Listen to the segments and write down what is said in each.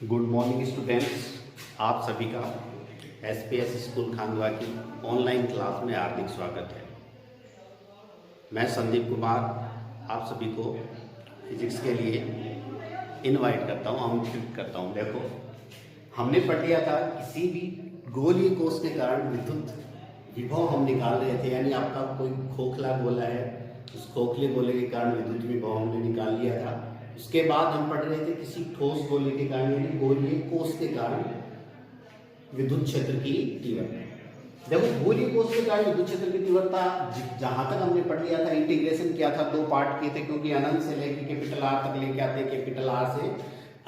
Good morning students. आप सभी का एसपीएस स्कूल खांडवा की ऑनलाइन क्लास में हार्दिक स्वागत है। मैं संदीप कुमार आप सभी को फिजिक्स के लिए इनवाइट करता हूँ, आमंत्रित करता हूँ। देखो, हमने पढ़ लिया था किसी भी गोलीय कोष के कारण विद्युत विभव हम निकाल रहे थे, यानी आपका कोई खोखला गोला है, उस खोखले गोले के कारण विद्युत विभव हमने निकाल लिया था। उसके बाद हम पढ़ रहे थे किसी ठोस गोले के कारण, यानी गोलीय कोष के कारण विद्युत क्षेत्र की तीव्रता। देखो, गोलीय कोष के कारण विद्युत क्षेत्र की तीव्रता जहां तक हमने पढ़ लिया था, इंटीग्रेशन किया था, दो पार्ट किए थे, क्योंकि अनंत से लेकर कैपिटल आर तक लेके आते हैं, कैपिटल आर से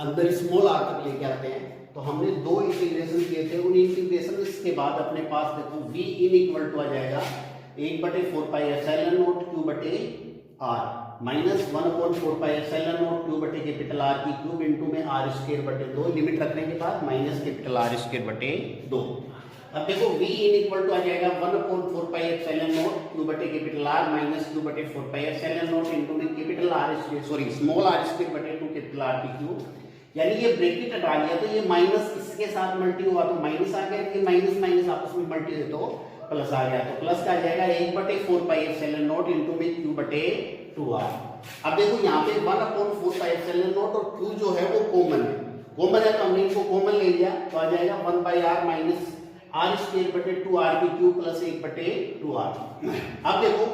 अंदर स्मॉल आर तक लेके आते हैं। तो हमने दो इंटीग्रेशन किए थे। उन इंटीग्रेशन के बाद अपने पास देखो V इन इक्वल टू आ जाएगा 1/4πε0 Q/r माइनस 1/4πε0 Q/R की क्यूब इंटू में r²/2 लिमिट रखने के बाद माइनस R²/2। अब देखो V इन इक्वल टू आ जाएगा 1/4πε0 Q/R माइनस Q/4πε0 इंटू में स्मॉल r²/2 R की क्यूब, यानी ये ब्रैकेट हटा लिया तो ये माइनस इसके साथ मल्टी हुआ तो माइनस आ गया, ये माइनस माइनस आपस में मल्टी है तो प्लस आ गया, तो प्लस का आ जाएगा 1/4πε0 इंटू में Q/2R। अब देखो यहाँ पे 1/4πε0 और Q जो है वो कॉमन है तो हमने इसको कॉमन ले लिया तो आ जाएगा 1/r माइनस r²/2R की क्यूब प्लस 1/2R। अब देखो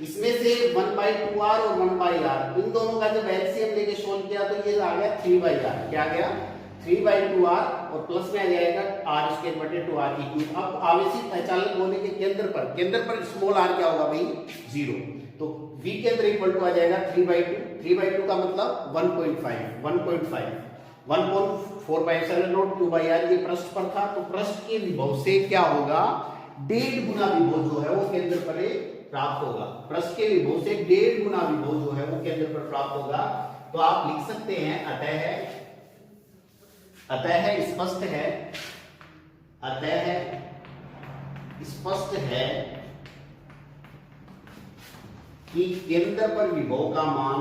इसमें से 1/2R और 1/r इन दोनों का जब एलसीएम लेके सोल्व किया तो ये आ गया 3/r। क्या गया? 3/2R और प्लस में आ जाएगा r²/2R की क्यूब। अब आवेशित अचालक गोले के केंद्र पर स्मॉल r क्या होगा भाई? 0। तो V केंद्र इक्वल टू आ जाएगा 3/2 का मतलब 1.5 1/4πε0 Q/r ये पृष्ठ पर था, तो पृष्ठ के विभव से क्या होगा? 1.5 गुना विभव जो है वो केंद्र पर प्राप्त होगा। पृष्ठ के विभव से 1.5 गुना विभव जो है वो केंद्र पर प्राप्त होगा। तो आप लिख सकते हैं स्पष्ट है कि केंद्र पर विभव का मान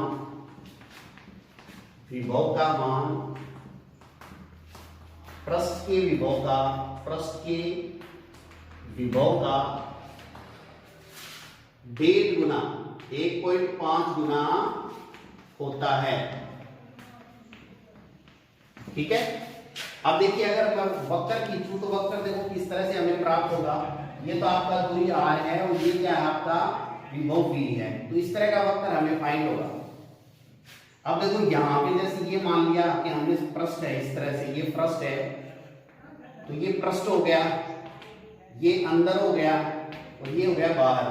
पृष्ठ के विभव का 1.5 गुना 1.5 गुना होता है। ठीक है। अब देखिए, अगर मैं वक्र खींचूं तो वक्र देखो किस तरह से हमें प्राप्त होगा। ये तो आपका दूरी r है और ये क्या है? आपका विभव v है। तो इस तरह का वक्र हमें फाइंड होगा। अब देखो यहाँ पे जैसे ये मान लिया कि हमने पृष्ठ है, इस तरह से ये पृष्ठ है, तो ये पृष्ठ हो गया, ये अंदर हो गया और ये हो गया बाहर।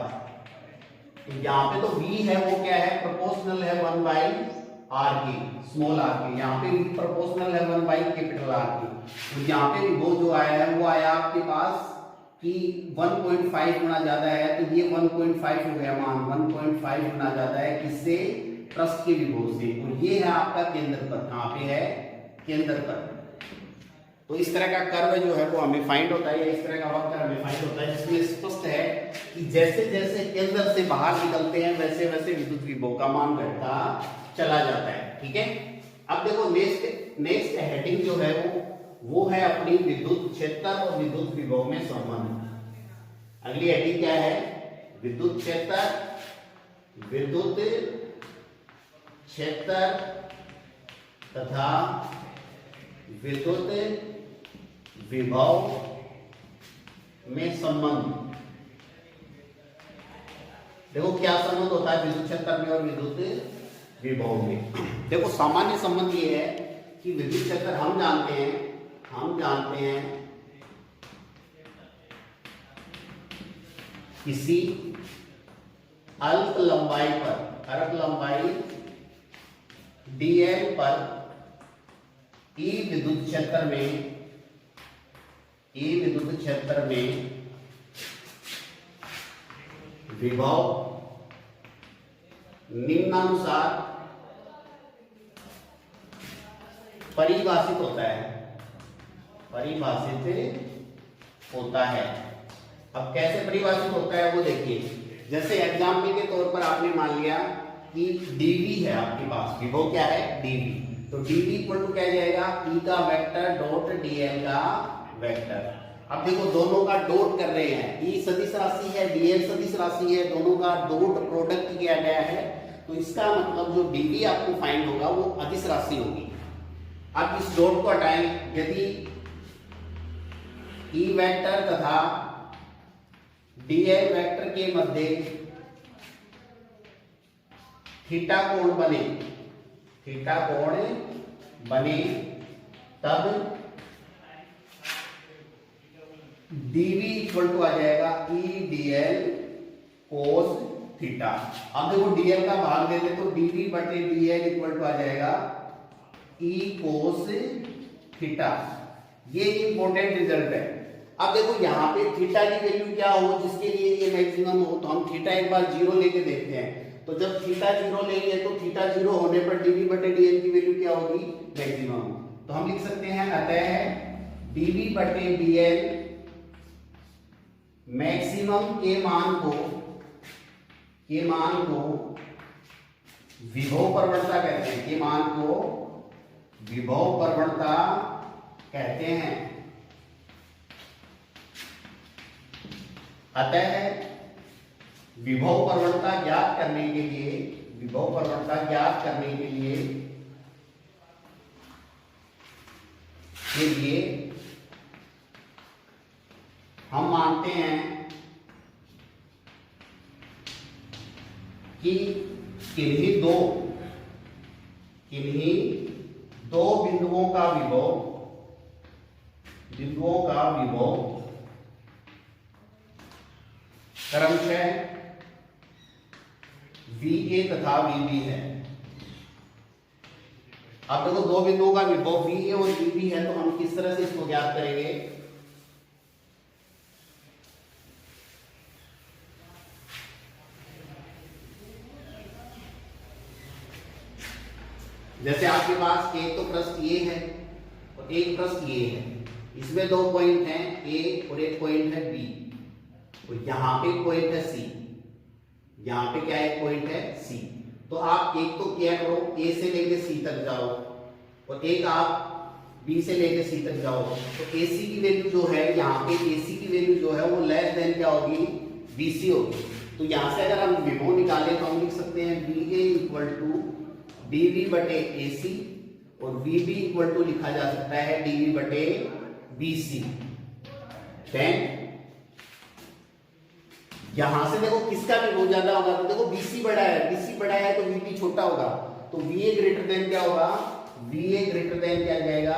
तो यहाँ पे तो v है वो क्या है? प्रोपोर्शनल है 1/r की, स्मॉल r की। यहाँ पे v प्रोपोर्शनल है 1/R की। तो यहाँ पे विभव जो आया है वो आया आपके पास कि 1.5 गुना ज्यादा है, तो ये 1.5 हो गया मान, 1.5 गुना ज्यादा है किससे? पृष्ठ के विभव से। और ये है आपका केंद्र पर। कहाँ पे है? केंद्र पर। तो इस तरह का कर्व जो है वो हमें फाइंड होता है, या इस तरह का वक्र हमें फाइंड होता है, जिसमें स्पष्ट है कि जैसे जैसे केंद्र से बाहर निकलते हैं वैसे वैसे विद्युत विभव का मान घटता चला जाता है। ठीक है। अब देखो नेक्स्ट हेडिंग जो है वो है अपनी विद्युत क्षेत्र और विद्युत विभव में संबंध। अगली हेडिंग क्या है? विद्युत क्षेत्र तथा विद्युत विभव में संबंध। देखो क्या संबंध होता है विद्युत क्षेत्र में और विद्युत विभव में। देखो सामान्य संबंध ये है कि विद्युत क्षेत्र हम जानते हैं किसी अल्प लंबाई dl पर E विद्युत क्षेत्र में विभव निम्नानुसार परिभाषित होता है। अब कैसे परिभाषित होता है वो देखिए। जैसे एग्जाम्पल के तौर पर आपने मान लिया कि dV है आपके पास, विभव क्या है? dV। तो dv इक्वल टू क्या जाएगा, E का वेक्टर डॉट dl का वेक्टर। अब देखो दोनों का डॉट कर रहे हैं, E सदिश राशि है, dl सदिश राशि है, दोनों का डॉट प्रोडक्ट किया गया है, तो इसका मतलब जो dv आपको फाइंड होगा वो अदिश राशि होगी। अब इस डॉट को हटाएं, यदि E वेक्टर तथा dl वेक्टर के मध्य थीटा कोण बने तब dv इक्वल टू आ जाएगा E dl कोस थीटा। अब देखो dl का भाग दे दे तो dv बटे dl इक्वल टू आ जाएगा E कोस थीटा। ये इंपॉर्टेंट रिजल्ट है। अब देखो यहाँ पे थीटा की वैल्यू क्या हो जिसके लिए ये मैक्सिमम हो, तो हम थीटा एक बार जीरो लेके देखते हैं। तो जब थीटा जीरो लेंगे तो थीटा जीरो होने पर dv बटे dl की वैल्यू क्या होगी, मैक्सिमम। तो हम लिख सकते हैं अतः dv बटे dl मैक्सिमम के मान को विभव प्रवणता कहते हैं, के मान को विभव प्रवणता कहते हैं। अतः विभव प्रवणता ज्ञात करने के लिए हम मानते हैं कि किन्हीं दो बिंदुओं का विभव क्रमशः VA तथा VB है। अब देखो दो बिंदुओं का विभव VA और VB है, तो हम किस तरह से इसको ज्ञात करेंगे। जैसे आपके पास एक तो पृष्ठ A है और एक पृष्ठ A है, इसमें दो पॉइंट हैं A और एक पॉइंट है B, और यहाँ पे पॉइंट है C, यहाँ पे क्या एक पॉइंट है C। तो आप एक तो क्या करो, A से लेके C तक जाओ और एक आप B से लेके C तक जाओ। तो AC की वैल्यू जो है यहाँ पे, AC की वैल्यू जो है वो लेस देन क्या होगी, BC होगी। तो यहाँ से अगर हम विभव निकालें तो हम लिख सकते हैं VA इक्वल टू dv बटे AC और VB इक्वल टू लिखा जा सकता है dv बटे BC। देन यहां से देखो किसका विभव ज्यादा होगा, तो देखो BC बड़ा है तो VB छोटा होगा, तो VA ग्रेटर देन क्या होगा, VA ग्रेटर देन क्या आ जाएगा,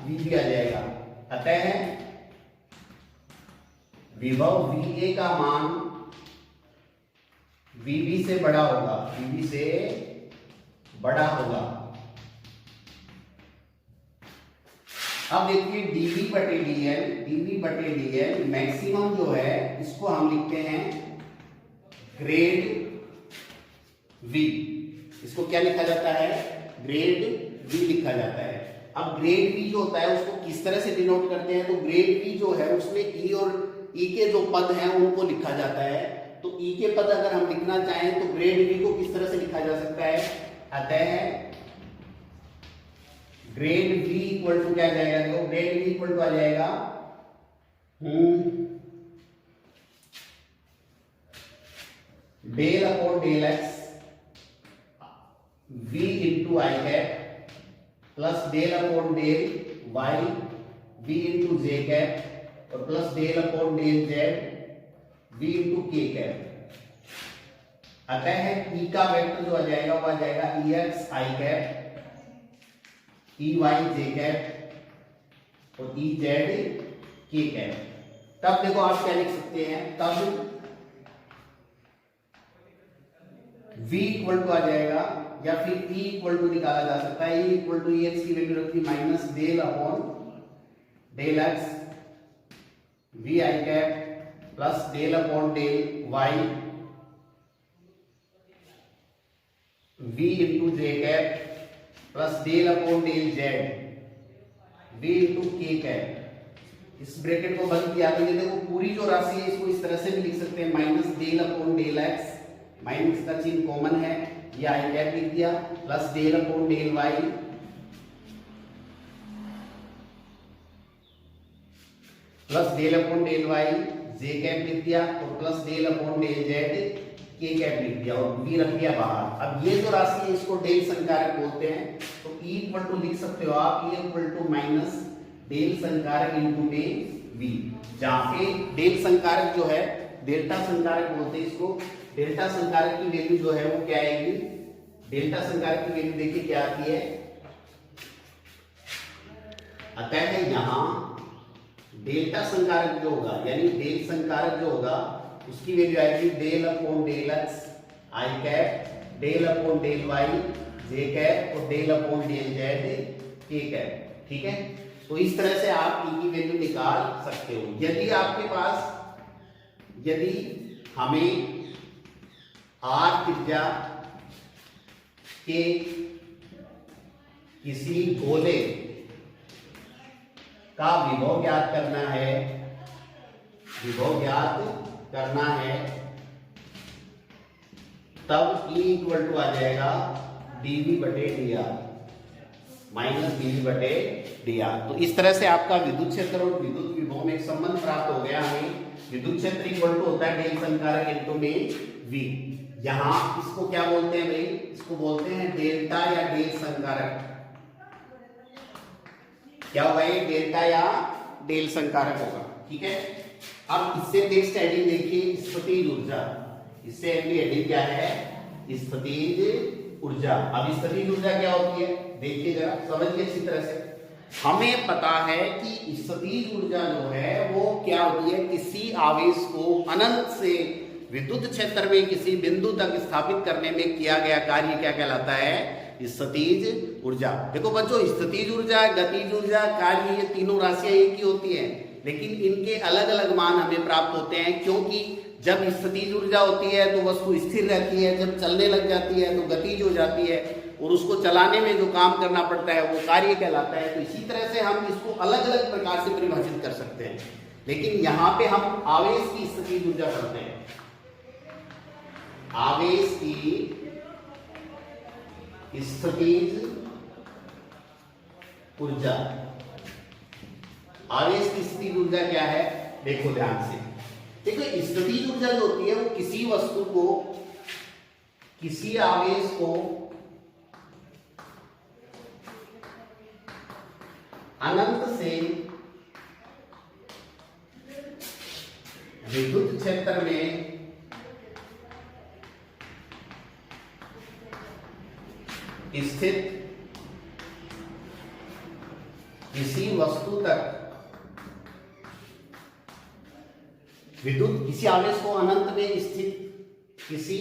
VB आ जाएगा। अतः विभव VA का मान VB से बड़ा होगा, अब देखिए dv बटे dl मैक्सिमम जो है इसको हम लिखते हैं ग्रेड V। इसको क्या लिखा जाता है, ग्रेड V लिखा जाता है। अब ग्रेड V जो होता है उसको किस तरह से डिनोट करते हैं, तो ग्रेड V जो है उसमें E और E के जो पद हैं उनको लिखा जाता है। तो E के पद अगर हम लिखना चाहें तो ग्रेड V को किस तरह से लिखा जा सकता है, अतः ग्रेड V इक्वल टू क्या जाएगा, देखो ग्रेड V इक्वल टू आ जाएगा del upon del x V into i cap plus del upon del y V into j cap और plus del upon del z V into k cap. अतः E का vector जो आ जाएगा वो आ जाएगा EX i cap, EY j cap और EZ के कैप। तब देखो आप क्या लिख सकते हैं, तब V इक्वल टू आ जाएगा, या फिर E इक्वल टू निकाला जा सकता है। E इक्वल टू EX की वैल्यू रखी minus del upon del x V i cap plus del upon del Y V into j cap plus del upon del z V into k cap. इस bracket को बंद किया तो ये देखो पूरी जो राशि है इसको इस तरह से भी लिख सकते हैं, minus del upon del x, minus का चिन्ह कॉमन है, ये आई कैप लिख दिया, plus del upon del y plus del upon del y j cap लिख दिया और plus del upon del z k cap लिख दिया और बी रख दिया बाहर। अब ये जो राशि है इसको डेल संकारक बोलते हैं, तो E इक्वल टू लिख सकते हो आप E equal to minus del संकारक इनटू डेल V, जहां पे डेल संकारक जो है डेल्टा संकारक बोलते हैं इसको। डेल्टा संकारक की वैल्यू जो है वो क्या आएगी, डेल्टा संकारक की वैल्यू देखिए क्या आती है, अतः यहां डेल्टा संकारक जो होगा यानी डेल संकारक जो होगा उसकी वैल्यू आएगी del upon del x i cap, del upon del y j cap और del upon del z k cap. ठीक है, तो इस तरह से आप ई की वैल्यू निकाल सकते हो। यदि आपके पास, यदि हमें आर त्रिज्या के किसी गोले का विभव ज्ञात करना है, विभव ज्ञात करना है, तब E इक्वल टू आ जाएगा dV बटे dr माइनस dV बटे dr। तो इस तरह से आपका विद्युत क्षेत्र और विद्युत विभव में एक संबंध प्राप्त हो गया। हमें विद्युत क्षेत्र इक्वल टू होता है डेल संकारक इनटू में V। यहां इसको क्या बोलते हैं भाई, इसको बोलते हैं डेल्टा या डेल संकारक। क्या होगा ये, डेल्टा या डेल संकारक होगा। ठीक है, अब इससे नेक्स्ट हेडिंग देखिए स्थितिज ऊर्जा। इससे अगली हेडिंग क्या है, स्थितिज ऊर्जा। अब स्थितिज ऊर्जा क्या होती है देखिए जरा, समझिए अच्छी तरह से। हमें पता है कि स्थितिज ऊर्जा जो है वो क्या होती है, किसी आवेश को अनंत से विद्युत क्षेत्र में किसी बिंदु तक स्थापित करने में किया गया कार्य क्या कहलाता है, स्थितिज ऊर्जा। देखो बच्चों, स्थितिज ऊर्जा, गतिज ऊर्जा, कार्य, ये तीनों राशियां एक ही होती हैं, लेकिन इनके अलग अलग मान हमें प्राप्त होते हैं, क्योंकि जब स्थितिज ऊर्जा होती है तो वस्तु स्थिर रहती है, जब चलने लग जाती है तो गतिज हो जाती है, और उसको चलाने में जो काम करना पड़ता है वो कार्य कहलाता है। तो इसी तरह से हम इसको अलग अलग प्रकार से परिभाषित कर सकते हैं, लेकिन यहां पे हम आवेश की स्थितिज ऊर्जा करते हैं। आवेश की स्थितिज ऊर्जा, आवेश की स्थितिज ऊर्जा क्या है, देखो ध्यान से। देखो स्थितिज ऊर्जा जो होती है वो किसी वस्तु को, किसी आवेश को अनंत से विद्युत क्षेत्र में स्थित किसी वस्तु तक विद्युत, किसी आवेश को अनंत में स्थित किसी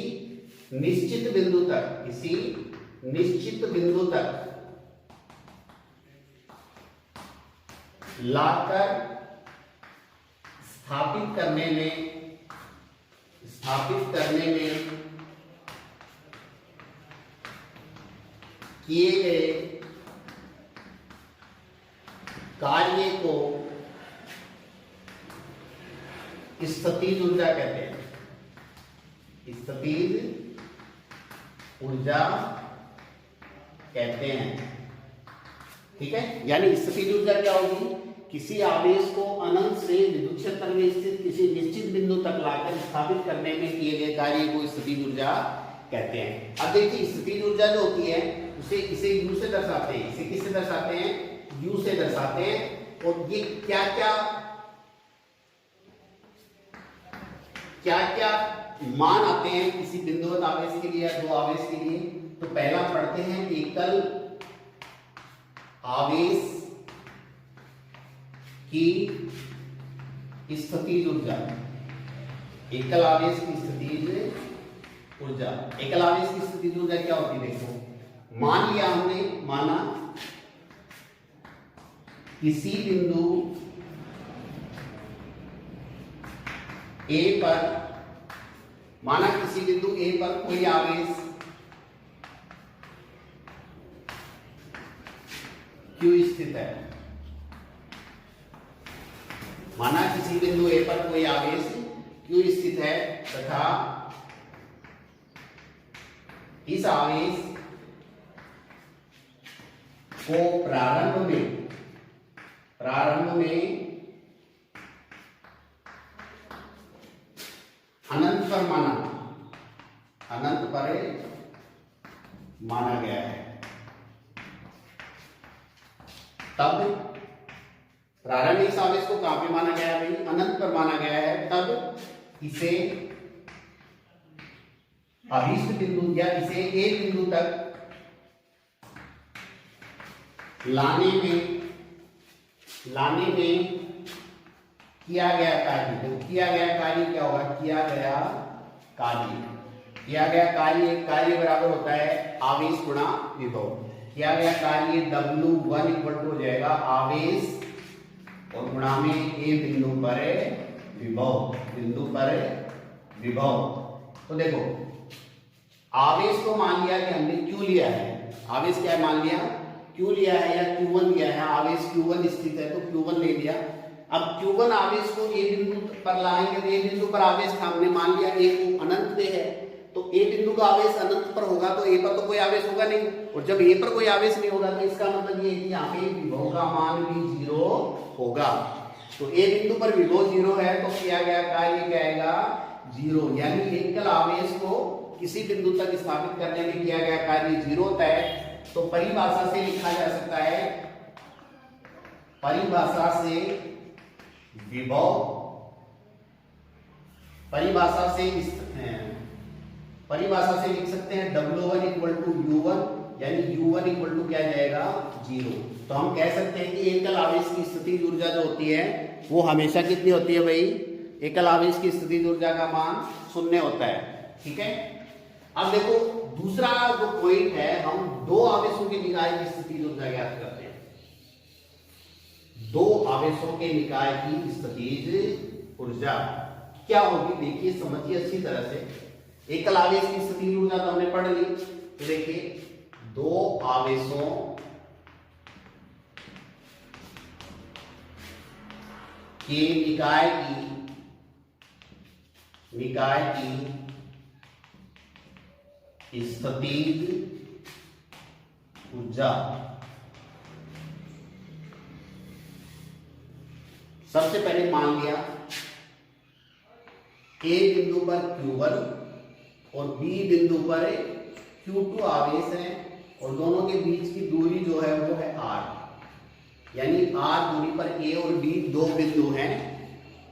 निश्चित बिंदु तक, किसी निश्चित बिंदु तक लाकर स्थापित करने में किए गए कार्य को स्थितिज ऊर्जा कहते हैं। स्थितिज ऊर्जा कहते हैं। ठीक है, यानी स्थितिज ऊर्जा क्या होगी, किसी आवेश को अनंत से विद्युत क्षेत्र में स्थित किसी निश्चित बिंदु तक लाकर स्थापित करने में किए गए कार्य को स्थितिज ऊर्जा कहते हैं। अब देखिए स्थितिज ऊर्जा जो होती है उसे, इसे U से दर्शाते हैं। इसे किससे दर्शाते हैं, U से दर्शाते हैं। और ये क्या क्या मान आते हैं किसी बिंदुवत आवेश के लिए या दो आवेश के लिए। तो पहला पढ़ते हैं एकल आवेश की स्थितिज ऊर्जा। एकल आवेश की स्थितिज ऊर्जा, एकल आवेश की स्थितिज ऊर्जा क्या होती है, देखो मान लिया हमने, माना किसी बिंदु A पर, माना किसी बिंदु A पर कोई आवेश Q स्थित है। माना किसी बिंदु A पर कोई आवेश Q स्थित है तथा इस आवेश को प्रारंभ में तब प्रारंभिक इस आवेश को कहां पे माना गया है भाई? अनंत पर माना गया है। तब इसे अभीष्ट बिंदु या इसे ए बिंदु तक लाने में किया गया कार्य, तो किया गया कार्य क्या होगा? किया गया कार्य बराबर होता है आवेश गुणा विभव। किया गया कार्य W1 इक्वल टू हो जाएगा आवेश और गुणा में ए बिंदु पर विभव। तो देखो आवेश को मान लिया कि हमने क्यू लिया है। आवेश क्या मान लिया? क्यू लिया है या Q1 लिया है। आवेश Q1 स्थित है तो Q1 ले लिया। अब Q1 आवेश को ए बिंदु पर लाएंगे तो ए बिंदु पर आवेश हमने मान लिया ए को अनंत पे है, तो ए बिंदु का आवेश अनंत पर होगा तो ए पर तो कोई आवेश होगा नहीं, और जब ए पर कोई आवेश नहीं होगा तो इसका मतलब ये है कि यहाँ पे विभव का मान भी 0 होगा। तो ए बिंदु पर विभव 0 है तो किया गया कार्य क्या आएगा? 0। यानी एकल आवेश को किसी बिंदु तक स्थापित करने में किया गया कार्य 0 होता है। तो परिभाषा से लिखा जा सकता है, परिभाषा से विभव, परिभाषा से लिख सकते हैं W1 इक्वल टू U1, यानी U1 इक्वल टू क्या जाएगा? 0। तो हम कह सकते हैं कि एकल आवेश की स्थितिज ऊर्जा जो होती है वो हमेशा कितनी होती है भाई? एकल आवेश की स्थितिज ऊर्जा का मान 0 होता है। ठीक है। अब देखो दूसरा जो पॉइंट है, हम दो आवेशों के निकाय की स्थितिज ऊर्जा ज्ञात करते हैं। दो आवेशों के निकाय की स्थितिज ऊर्जा क्या होगी? देखिए समझिए अच्छी तरह से। एकल आवेश की स्थितिज ऊर्जा तो हमने पढ़ ली। तो देखिए दो आवेशों के निकाय की स्थितिज ऊर्जा सबसे पहले मान लिया ए बिंदु पर Q1 और बी बिंदु पर Q2 आवेश है, और दोनों के बीच की दूरी जो है वो है R, यानी R दूरी पर A और B दो बिंदु हैं,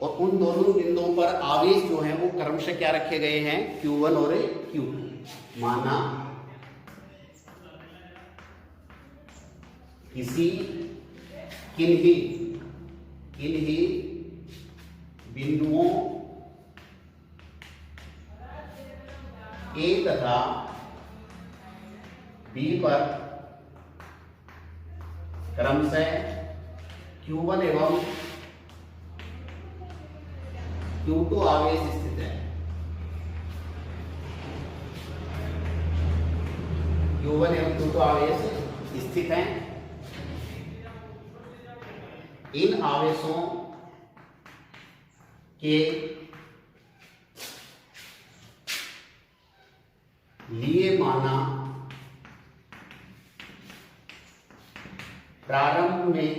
और उन दोनों बिंदुओं पर आवेश जो है वो क्रमशः क्या रखे गए हैं? Q1 और Q2। माना किसी किन्ही बिंदुओं A तथा B पर क्रमशः Q1 एवं Q2 आवेश स्थित है। Q1 एवं Q2 आवेश स्थित हैं। इन आवेशों के लिए माना प्रारंभ में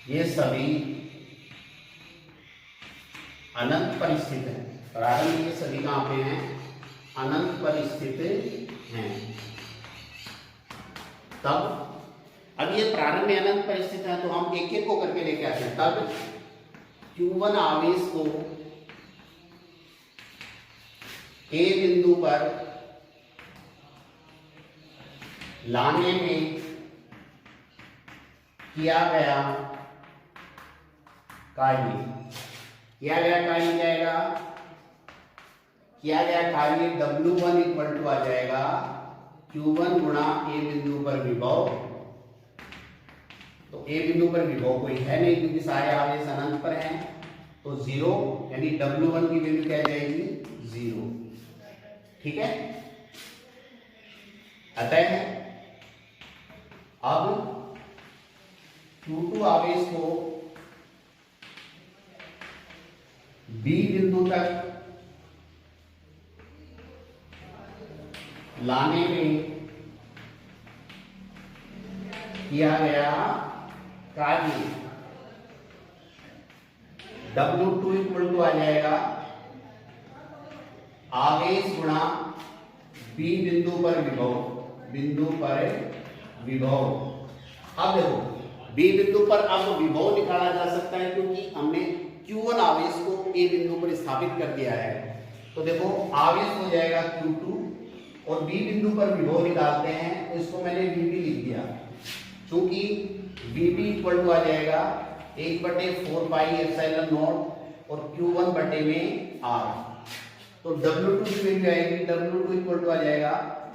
ये सभी अनंत पर स्थित है। प्रारंभ में ये सभी कहां पे हैं? अनंत पर स्थित हैं। तब अब ये प्रारंभ में अनंत पर स्थित है तो हम एक एक को करके लेके आते हैं। तब Q1 आवेश को ए बिंदु पर लाने में किया गया कार्य क्या आएगा? किया गया कार्य W1 इक्वल टू आ जाएगा Q1 गुणा ए बिंदु पर विभव। तो ए बिंदु पर विभव कोई है नहीं क्योंकि सारे आवेश अनंत पर हैं, तो 0, यानी W1 की वैल्यू क्या जाएगी? 0। ठीक है। अतः अब Q2 आवेश को B बिंदु तक लाने में किया गया कार्य W2 इक्वल टू आ जाएगा आवेश गुणा B बिंदु पर विभव। अब देखो बी बिंदु पर अब विभव निकाला जा सकता है क्योंकि हमने Q1 आवेश को ए बिंदु पर स्थापित कर दिया है। तो देखो आवेश हो जाएगा Q2 और बी बिंदु पर विभव निकालते हैं तो इसको मैंने VB लिख दिया, क्योंकि VB इक्वल टू आ जाएगा 1/4 पाई एप्सिलॉन नॉट और Q1 बटे में R। तो W2 की वैल्यू आएगी, W2 इक्वल टू आ जाएगा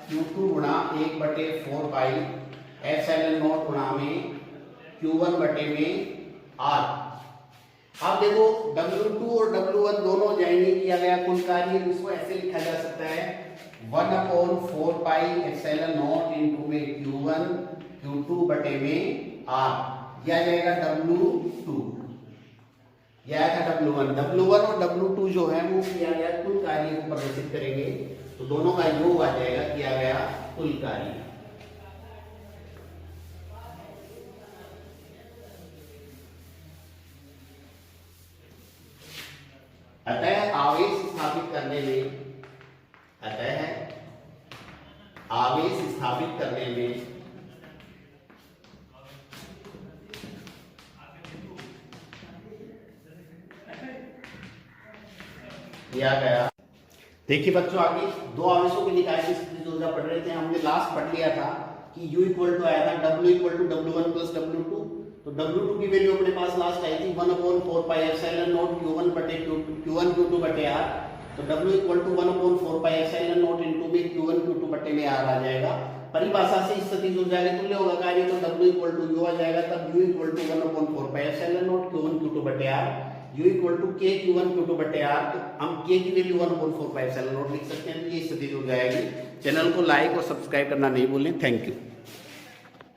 Q2 गुणा 1/4 पाई एप्सिलॉन नॉट गुणा में Q1 बटे में R। अब देखो W2 और W1 दोनों जाएंगे, किया गया कुल कार्य, इसको ऐसे लिखा जा सकता है 1/4 पाई एप्सिलॉन नॉट इनटू में Q1 Q2 बटे में R। यह आ जाएगा W2, यह आया था W1 और W2 जो है वो किया गया कुल कार्य को प्रदर्शित करेंगे, तो दोनों का योग आ जाएगा किया गया कुल कार्य। अतः आवेश स्थापित करने में किया गया। देखिए बच्चों आगे दो आवेशों के निकाय की स्थिति ऊर्जा पढ़ रहे थे, हमने लास्ट पढ़ लिया था कि U इक्वल टू आया था W equal to W1 plus W2। तो W2 की वैल्यू अपने पास लास्ट आई थी 1/4 पाई एप्सिलॉन नॉट Q1 बटे Q1 Q2 बटे R। तो W equal to 1/4 pi epsilon naught into में Q1 Q2 बटे में R आ जाएगा। परिभाषा से स्थिति ऊर्जा के तुल्य होगा कार्य, तो W इक्वल टू U आ जाएगा, तब U equal to 1/4 pi epsilon naught Q1 Q2 बटे R, U equal to K Q1 Q2 बटे R। तो हम K की वैल्यू 1/4 पाई एप्सिलॉन नॉट लिख सकते हैं, तो ये स्थिति ऊर्जा आएगी। चैनल को लाइक और सब्सक्राइब करना नहीं भूलें। Thank you.